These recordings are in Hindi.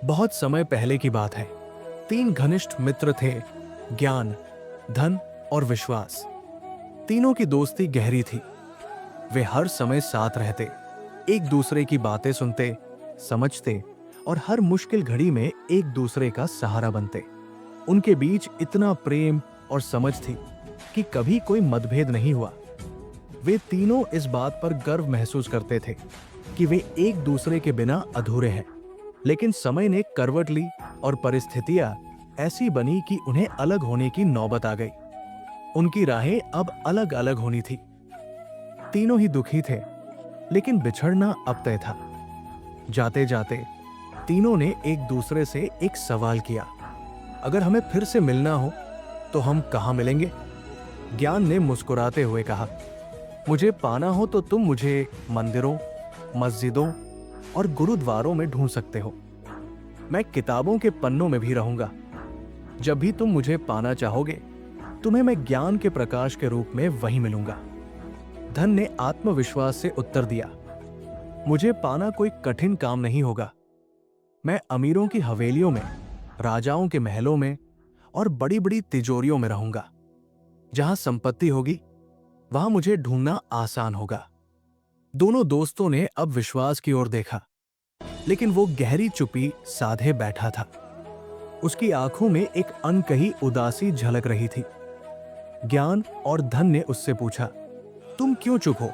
बहुत समय पहले की बात है। तीन घनिष्ठ मित्र थे, ज्ञान, धन और विश्वास। तीनों की दोस्ती गहरी थी। वे हर समय साथ रहते, एक दूसरे की बातें सुनते, समझते और हर मुश्किल घड़ी में एक दूसरे का सहारा बनते। उनके बीच इतना प्रेम और समझ थी कि कभी कोई मतभेद नहीं हुआ। वे तीनों इस बात पर गर्व महसूस करते थे कि वे एक दूसरे के बिना अधूरे हैं। लेकिन समय ने करवट ली और परिस्थितियां ऐसी बनी कि उन्हें अलग होने की नौबत आ गई। उनकी राहें अब अलग अलग होनी थी। तीनों ही दुखी थे, लेकिन बिछड़ना अब तय था। जाते जाते तीनों ने एक दूसरे से एक सवाल किया, अगर हमें फिर से मिलना हो तो हम कहां मिलेंगे? ज्ञान ने मुस्कुराते हुए कहा, मुझे पाना हो तो तुम मुझे मंदिरों, मस्जिदों और गुरुद्वारों में ढूंढ सकते हो। मैं किताबों के पन्नों में भी रहूंगा। जब भी तुम मुझे पाना चाहोगे, तुम्हें मैं ज्ञान के प्रकाश के रूप में वहीं मिलूंगा। धन ने आत्मविश्वास से उत्तर दिया, मुझे पाना कोई कठिन काम नहीं होगा। मैं अमीरों की हवेलियों में, राजाओं के महलों में और बड़ी बड़ी तिजोरियों में रहूंगा। जहां संपत्ति होगी, वहां मुझे ढूंढना आसान होगा। दोनों दोस्तों ने अब विश्वास की ओर देखा, लेकिन वो गहरी चुप्पी साधे बैठा था। उसकी आंखों में एक अनकही उदासी झलक रही थी। ज्ञान और धन ने उससे पूछा, तुम क्यों चुप हो?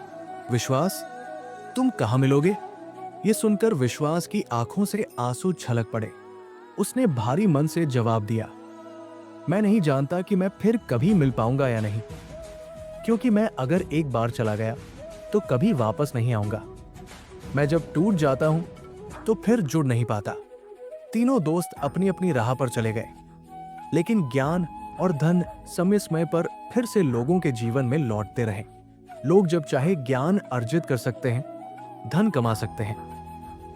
विश्वास, तुम कहां मिलोगे? ये सुनकर विश्वास की आंखों से आंसू छलक पड़े। उसने भारी मन से जवाब दिया, मैं नहीं जानता कि मैं फिर कभी मिल पाऊंगा या नहीं, क्योंकि मैं अगर एक बार चला गया तो कभी वापस नहीं आऊंगा। मैं जब टूट जाता हूं तो फिर जुड़ नहीं पाता। तीनों दोस्त अपनी अपनी राह पर चले गए, लेकिन ज्ञान और धन समय समय पर फिर से लोगों के जीवन में लौटते रहे। लोग जब चाहे ज्ञान अर्जित कर सकते हैं, धन कमा सकते हैं,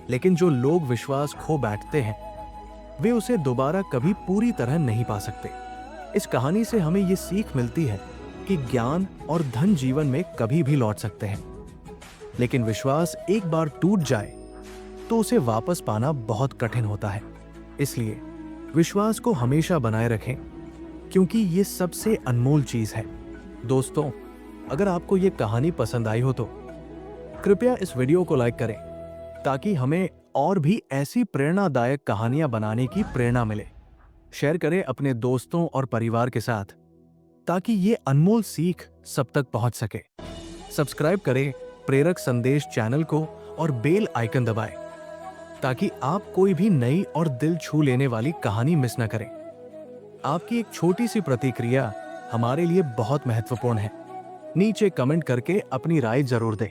लेकिन जो लोग विश्वास खो बैठते हैं, वे उसे दोबारा कभी पूरी तरह नहीं पा सकते। इस कहानी से हमें ये सीख मिलती है कि ज्ञान और धन जीवन में कभी भी लौट सकते हैं, लेकिन विश्वास एक बार टूट जाए तो उसे वापस पाना बहुत कठिन होता है। इसलिए विश्वास को हमेशा बनाए रखें, क्योंकि ये सबसे अनमोल चीज है। दोस्तों, अगर आपको ये कहानी पसंद आई हो तो कृपया इस वीडियो को लाइक करें, ताकि हमें और भी ऐसी प्रेरणादायक कहानियां बनाने की प्रेरणा मिले। शेयर करें अपने दोस्तों और परिवार के साथ, ताकि ये अनमोल सीख सब तक पहुंच सके। सब्सक्राइब करें प्रेरक संदेश चैनल को और बेल आइकन दबाएं, ताकि आप कोई भी नई और दिल छू लेने वाली कहानी मिस न करें। आपकी एक छोटी सी प्रतिक्रिया हमारे लिए बहुत महत्वपूर्ण है। नीचे कमेंट करके अपनी राय जरूर दें।